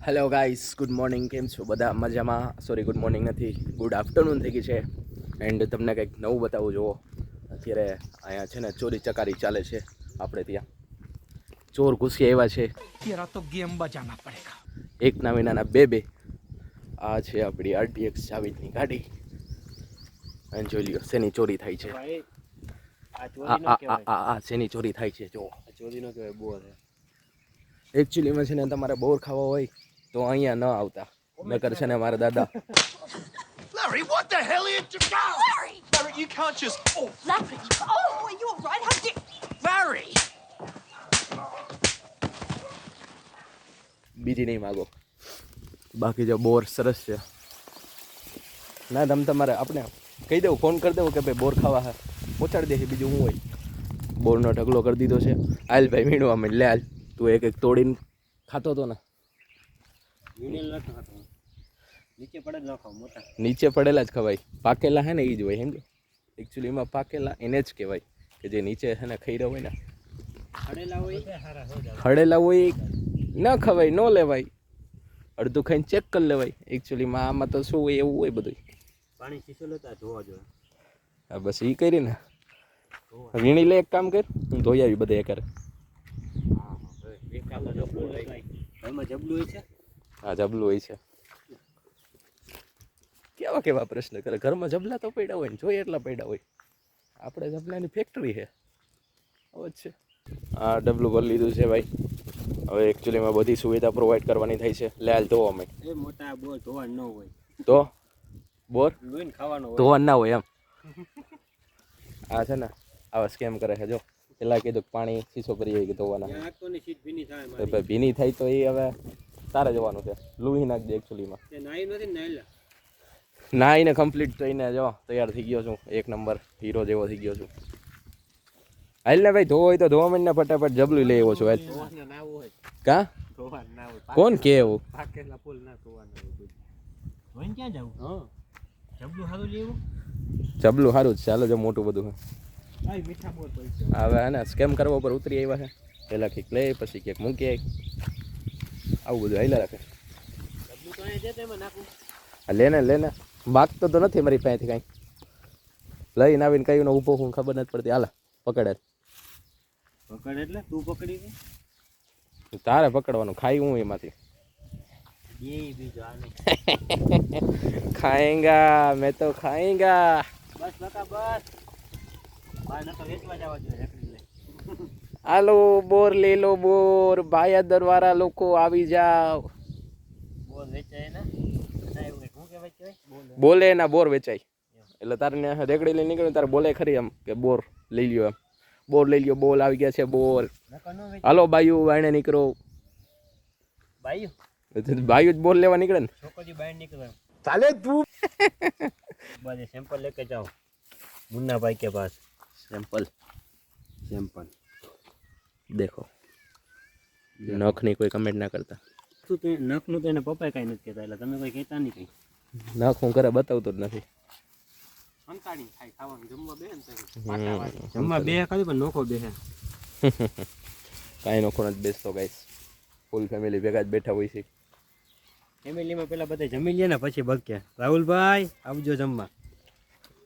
Hello guys, good morning. કેમ છો બધા? મજામાં? સોરી, ગુડ મોર્નિંગ નથી, ગુડ આફ્ટરનૂન થઈ ગઈ છે. એન્ડ તમને કંઈક નવું બતાવું. જુઓ, અત્યારે અહીંયા છે ને ચોરી ચકારી ચાલે છે. આપણે ત્યાં ચોર ઘૂસી આવ્યા છે. तेरा तो गेम बजाना पड़ेगा. એકના વિનાના બે આ છે આપણી RTX જાવીદની ગાડી. અને જોઈ લ્યો શેની ચોરી થાય છે. આ શેની ચોરી થાય છે જો. ચોરી નો કહેવાય, બોર હે. એકચ્યુઅલીમાં છે ને તમારે બોર ખાવા હોય તો અહીંયા ન આવતા. નકર છે ને મારા દાદા Larry, what the hell are you doing? Larry! Larry, you can't just... Oh, Larry! Oh, are you all right? How did... Larry! બીજી નહીં માગો. બાકી જો બોર સરસ છે. ના તમે તમારે આપણે કહી દેવું, ફોન કરી દેવું કે ભાઈ બોર ખાવા હે, પહોંચાડી દે. બીજું શું હોય. બોરનો ઢગલો કરી દીધો છે. હાલ ભાઈ વીણવા માંડ. લે હાલ, તું એક તોડીને ખાતો હતો ને. વીણેલ ન ખાતો, નીચે પડે જ ન ખાવ. મોટા નીચે પડેલા જ ખવાય. પાકેલા હે ને એ જ હોય. સમજો, એકચ્યુઅલીમાં પાકેલા એને જ કહેવાય કે જે નીચે છે ને ખાઈ રહ્યો હોય ને. ખડેલા હોય ખડેલા હોય ન ખવાય, ન લેવાય. અડધું ખાઈને ચેક કરી લેવાય. એકચ્યુઅલીમાં આમાં તો શું હોય, એવું હોય બધું. પાણી શીશો લેતા ધોવા જોઈએ. હા બસ એ કરીને વીણી લે. એક કામ કર, હું ધોઈ આવી બધે કરે. ઘરમાં જબલું હોય છે. હા જબલું હોય છે. કેવા પ્રશ્ન કરે. ઘરમાં જબલા તો પડ્યા હોય ને, જોઈએ એટલા પડ્યા હોય. આપણે જબલાની ફેક્ટરી છે. હવે છે આ ડબલું ભરી લીધું છે ભાઈ. હવે એકચ્યુઅલીમાં બધી સુવિધા પ્રોવાઈડ કરવાની થાય છે. લે હાલ ધોવા અમે. એ મોટા બોર ધોવા ન હોય, તો બોર લોહીને ખાવાનો હોય. ધોવા ના હોય એમ. આ છે ને આવા સ્કેમ કરે છે. જો પેલા કીધું કે પાણી શીશો ભરી હોય કે ધોવાના. ત્યાં આખોની સીટ ભીની થાય તો મારી. ભાઈ ભીની થાય તો એ હવે તારે જવાનું છે. લુહી નાખજે એકચ્યુઅલીમાં. તે નાઈ નથી ને નાઈલા. ના એને કમ્પ્લીટ થઈને જો તૈયાર થઈ ગયો છું. એક નંબર હીરો જેવો થઈ ગયો છું. હાલ ને ભાઈ, ધોવો હોય તો ધોવા માંડ ને ફટાફટ. જબલું લઈ આવ્યો છું. હાલ ધોવાને ના હોય, કા ધોવાને ના હોય. કોણ કે એવું? પાકેલા પુલ ના ધોવાના હોય. ધોઈને ક્યાં જાવું? હા, જબલું સારું લેવું. જબલું સારું જ છે. ચાલો જો મોટું બધું ભાઈ મીઠા બોર પૈસા હવે હે ને સ્કેમ કરવા ઉપર ઉતરી આવ્યા છે. પહેલાં કંઈક લે, પછી કંઈક મૂકી આવી. આવું બધું હાલ્યા રાખે. જબલું તો અહીંયા છે, એમાં નાખું. લેને માગતો તો નથી મારી પાસેથી કાંઈ. લઈને આવીને કયું ઊભો હું ખબર નથી પડતી. હાલ પકડે. પકડ એટલે તું પકડી દે. તારે પકડવાનું. ખાઈ હું એમાંથી. એ બીજો આને ખાએંગા મેં તો ખાએંગા. બસ બકા બસ. બહાર નતો વેચવા જવા જોઈએ રેકડી લઈ. હાલો બોર લે લો બોર. ભાયાદર વાળા લોકો આવી જાવ. બોર વેચાય ને ના એવું કંઈક હું કહેવાય બોલે ના બોર વેચાય. એટલે તારે રેકડી લઈને નીકળ્યું તારે બોલે ખરી એમ કે બોર લઈ લ્યો. એમ બોર લઈ લ્યો. બોલ આવી ગયા છે બોલ. નકર નો વેચાય. હાલો બાયુ વાયણે નીકળો. બાયું બાયુ જ બોર લેવા નીકળે ને. છોકરી બહાર નીકળે ચાલે તું. बस सैंपल लेके जाओ मुन्ना भाई के पास. સેમ્પલ દેખો. देखो નખની કોઈ કમેન્ટ ના કરતા. તું તો નખનું તો એને પપ્પાએ કાંઈ નથી કહેતા, એટલે તમે કોઈ કહેતા નહીં કંઈ. નખ હું કરે બતાવતો જ નથી. કંટાળી ખાઈ ખાવાનું જમવા બે ને જમવા બે ખાધું પણ નોખો બે. કાંઈ નોખો નથી બેસતો ગાઈસ. ફૂલ ફેમિલી ભેગા જ બેઠા હોય છે. ફેમિલીમાં પેલા બધા જમી લે ને પછી બગ્યા. રાહુલભાઈ આવજો જમવા.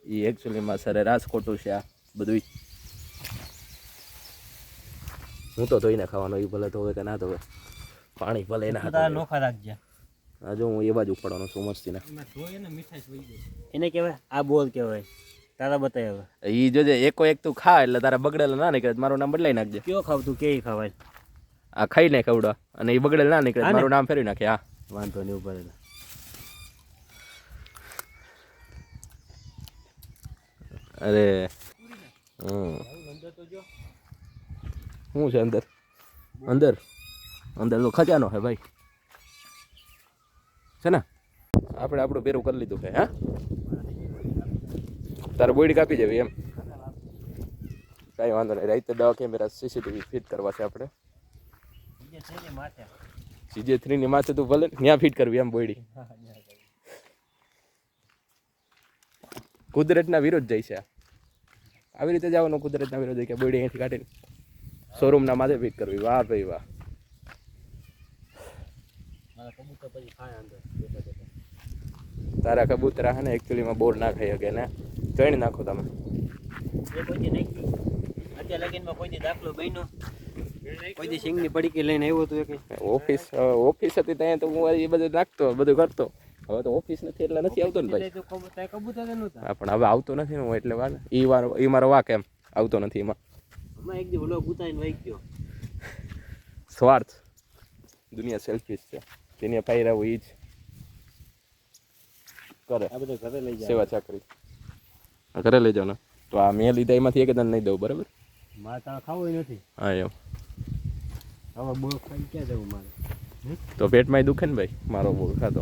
એ એકચ્યુઅલીમાં સરેરાશ ખોટું છે આ બધું. હું તો ધોઈને ખાવાનો. એ ભલે ધોવે કે ના ધોવે. પાણી ભલે એના તારા હાથે. નોખા રાખજે. હા જો હું એ બાજુ ઉપાડવાનો છું મસ્તીને. એમાં ધોઈએ ને મીઠાઈ વહી ગઈ. એને કહેવાય આ બોલ કહેવાય. તારા બતાય હવે એ જોજે એકો એક તું ખા એટલે તારા બગડેલા ના નીકળે. મારું નામ બદલાઈ નાખજે. કયો ખાવ તું કેવી ખાવાય. આ ખાઈને ખવડા અને એ બગડેલ ના નીકળે. હા ને? મારું નામ ફેરવી નાખે. હા વાંધો નહીં ઉભા રહેલા. અરે શું છે અંદર? અંદર તો ખજાનો હે ભાઈ. છે ને આપણે આપણું પેરું કરી લીધું છે. હા તારે બોયડી કાપી જવી એમ. કાંઈ વાંધો નહીં. રાતે 10 કેમેરા CCTV ફિટ કરવા છે આપણે. CJ3 ની માથે તું ભલે ત્યાં ફિટ કરવી એમ બોયડી. કુદરતના વિરોધ જાય છે. આવી રીતે જવાનું કુદરતના વિરોધ કે બોયડી અહીંથી કાઢીને શોરૂમના માથે ફિટ કરવી. વાહ ભાઈ વાહ. મારા કબૂતર પછી ખાય અંદર બેઠા બેઠા. તારા કબૂતરા હે ને એકચ્યુઅલીમાં બોર ના ખાઈ શકે ને ચણી નાખો તમે. એ કોઈ દી નાખ્યું અત્યારે લગીનમાં કોઈ દી દાખલો બન્યો કોઈ દી સિંગની પડીકી લઈને આવ્યો તો કે ઓફિસ હતી ત્યાં તો હું એ બધું નાખતો બધું કરતો. હવે તો ઓફિસ નથી એટલે નથી આવતો ને ભાઈ. તો કબૂતર નહોતા હા પણ હવે આવતો નથી ને હું એટલે વાર એ મારો વાક એમ આવતો નથી એમાં. હમણાં એક દી ઓલો ગુતાઈને વાઈ ગયો. સ્વાર્થ દુનિયા સેલ્ફિશ છે. તેને પાઈ રહ્યું એ જ કરે આ બધા ઘરે લઈ જાય સેવા ચાકરી. ઘરે લઈ જાઓ ને તો આ મેં લીધા એમાંથી એક તને નહીં દઉં બરાબર. મારે તારે ખાવું નથી હા એમ હવે બહુ ખાઈ ક્યાં જવું મારે તો પેટમાં દુખે ને ભાઈ મારો બોર ખાતો.